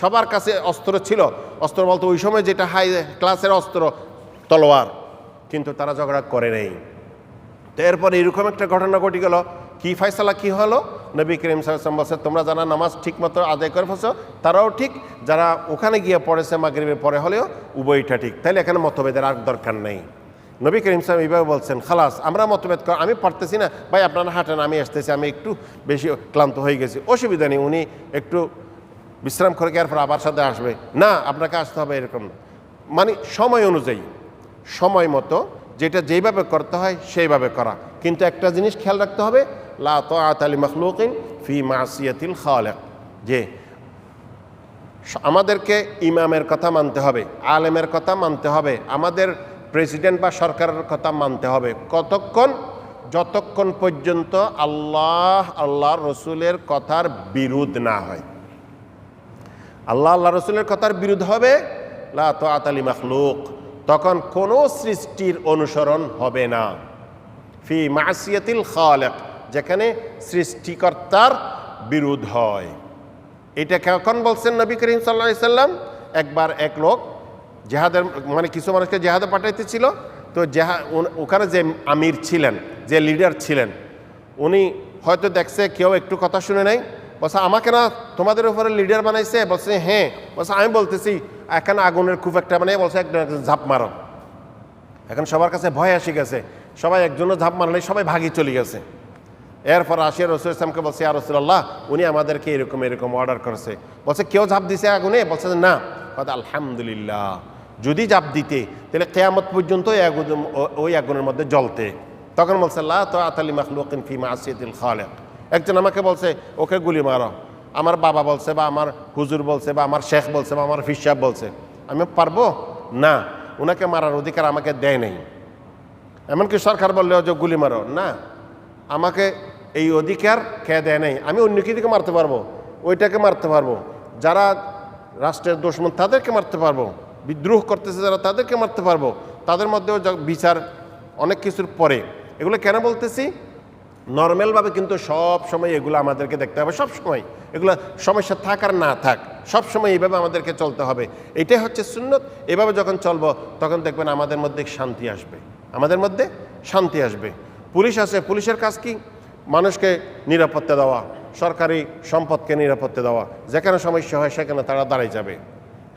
সবার কাছে অস্ত্র ছিল, অস্ত্র বলতে ওই সময় যেটা হাই ক্লাসের অস্ত্র তলোয়ার, কিন্তু তারা ঝগড়া করে নেই। তো এরপর এরকম একটা ঘটনা ঘটে গেল, কি ফয়সালা কি হলো? নবী করিম সাল্লাল্লাহু আলাইহি ওয়াসাল্লাম বলছে, তোমরা যারা নামাজ ঠিকমতো আদায় করে ফেলছো তারাও ঠিক, যারা ওখানে গিয়ে পড়েছে মাগরিবের পরে হলেও উভয়টা ঠিক, তাইলে এখানে মতভেদের আর দরকার নেই। নবী করিম সাল্লাল্লাহু আলাইহি ওয়াসাল্লাম এইভাবে বলছেন, খালাস আমরা মতভেদ আমি পারতেছি না ভাই, আপনারা হাঁটেন, আমি আসতেছি, আমি একটু বেশি ক্লান্ত হয়ে গেছি, অসুবিধা নেই, উনি একটু বিশ্রাম করে এরপর আবার সাথে আসবে, না আপনাকে আসতে হবে এরকম না। মানে সময় অনুযায়ী, সময় মতো যেটা যেইভাবে করতে হয় সেইভাবে করা। কিন্তু একটা জিনিস খেয়াল রাখতে হবে, লা তাআতা লি মাখলুকিন ফি মাসিয়াতিল খালিক, যে আমাদেরকে ইমামের কথা মানতে হবে, আলেমের কথা মানতে হবে, আমাদের প্রেসিডেন্ট বা সরকারের কথা মানতে হবে কতক্ষণ? যতক্ষণ পর্যন্ত আল্লাহ রসুলের কথার বিরোধ না হয়। আল্লাহ রসুলের কথার বিরোধ হবে, লা তাআতা লি মাখলুক, তখন কোনো সৃষ্টির অনুসরণ হবে না। ফি মাসিয়াতিল খালিক, যেখানে সৃষ্টিকর্তার বিরোধ হয়। এটা কখন বলছেন নবী করিম সাল্লাল্লাহু আলাইহি সাল্লাম? একবার এক লোক জেহাদের, মানে কিছু মানুষকে জেহাদে পাঠাইতেছিল, তো ওখানে যে আমির ছিলেন, যে লিডার ছিলেন, উনি হয়তো দেখছে কেউ একটু কথা শুনে নাই, বলছে আমাকে না তোমাদের উপরে লিডার বানাইছে? বলছে হ্যাঁ। বলছে আমি বলতেছি এখানে আগুনের খুব একটা মানে, বলছে একটা ঝাঁপ মারো। এখন সবার কাছে ভয় আসি গেছে, সবাই একজনও ঝাঁপ মারলে সবাই ভাগি চলে গেছে। এরপর আসিয়া রাসূল ইসলামকে বলছে, ইয়া রাসূলুল্লাহ, উনি আমাদেরকে এরকম এরকম অর্ডার করেছে। বলছে কেউ ঝাঁপ দিছে আগুনে? বলছে না। কথা আলহামদুলিল্লাহ, যদি ঝাঁপ দিতে তাহলে কিয়ামত পর্যন্ত ওই আগুনের মধ্যে জ্বলতে। তখন বলছে লা তাআতা লি মাখলুকিন ফি মাসিয়াতিল খালিক। একজন আমাকে বলছে ওকে গুলি মারো, আমার বাবা বলছে বা আমার হুজুর বলছে বা আমার শেখ বলছে বা আমার ফির সাহেব বলছে, আমি পারবো না, ওনাকে মারার অধিকার আমাকে দেয় নাই। এমনকি সরকার বললেও যে গুলি মারো, না, আমাকে এই অধিকার কে দেয় নাই। আমি অন্য দিকে মারতে পারবো, ওইটাকে মারতে পারবো, যারা রাষ্ট্রের দুশমন তাদেরকে মারতে পারবো, বিদ্রোহ করতেছে যারা তাদেরকে মারতে পারবো, তাদের মধ্যেও বিচার অনেক কিছুর পরে। এগুলো কেন বলতেছি? নর্মালভাবে কিন্তু সব সময় এগুলো আমাদেরকে দেখতে হবে, সব সময় এগুলো সমস্যা থাক আর না থাক, সব সময় এইভাবে আমাদেরকে চলতে হবে। এটাই হচ্ছে সুন্নত। এভাবে যখন চলবো তখন দেখবেন আমাদের মধ্যে শান্তি আসবে, আমাদের মধ্যে শান্তি আসবে। পুলিশ আছে, পুলিশের কাজ কি? মানুষকে নিরাপত্তা দেওয়া, সরকারি সম্পদকে নিরাপত্তা দেওয়া, যেখানে সমস্যা হয় সেখানে তারা দাঁড়িয়ে যাবে।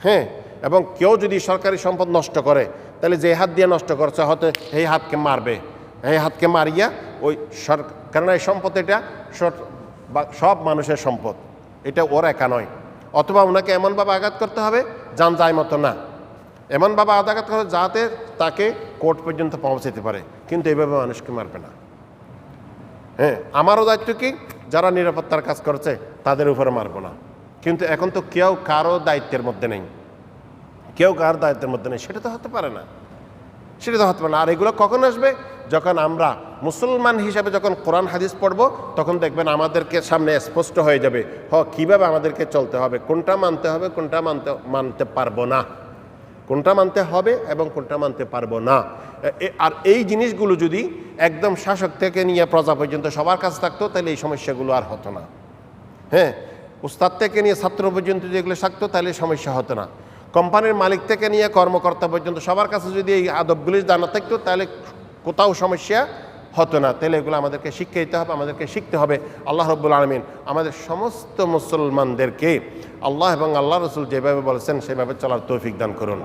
হ্যাঁ, এবং কেউ যদি সরকারি সম্পদ নষ্ট করে, তাহলে যে হাত দিয়ে নষ্ট করছে হয়তো এই হাতকে মারবে, এই হাতকে মারিয়া ওই কারণ এই সম্পদ এটা সব মানুষের সম্পদ, এটা ওর একা নয়। অথবা ওনাকে এমনভাবে আঘাত করতে হবে যান যায় মতো না, এমনভাবে আঘাত করতে হবে যাতে তাকে কোর্ট পর্যন্ত পৌঁছাতে পারে, কিন্তু এইভাবে মানুষকে মারবে না। হ্যাঁ, আমারও দায়িত্ব কি? যারা নিরাপত্তার কাজ করছে তাদের উপরে মারবো না। কিন্তু এখন তো কেউ কারো দায়িত্বের মধ্যে নেই, কেউ কার দায়িত্বের মধ্যে নেই, সেটা তো হতে পারে না, সেটা তো হতে পারে না। আর এগুলো কখন আসবে? যখন আমরা মুসলমান হিসাবে যখন কোরআন হাদিস পড়ব, তখন দেখবেন আমাদেরকে সামনে স্পষ্ট হয়ে যাবে কীভাবে আমাদেরকে চলতে হবে, কোনটা মানতে হবে, কোনটা মানতে পারবো না, কোনটা মানতে হবে এবং কোনটা মানতে পারবো না। আর এই জিনিসগুলো যদি একদম শাসক থেকে নিয়ে প্রজা পর্যন্ত সবার কাছে থাকতো, তাহলে এই সমস্যাগুলো আর হতো না। হ্যাঁ, উস্তাদ থেকে নিয়ে ছাত্র পর্যন্ত যেগুলো থাকতো, তাহলে সমস্যা হতো না। কোম্পানির মালিক থেকে নিয়ে কর্মকর্তা পর্যন্ত সবার কাছে যদি এই আদবগুলি জানা থাকতো, তাহলে কোথাও সমস্যা হতো না। তাহলে এগুলো আমাদেরকে শিক্ষা দিতে হবে, আমাদেরকে শিখতে হবে। আল্লাহ রাব্বুল আলামিন আমাদের সমস্ত মুসলমানদেরকে আল্লাহ এবং আল্লাহ রসুল যেভাবে বলেছেন সেভাবে চলার তৌফিক দান করুন।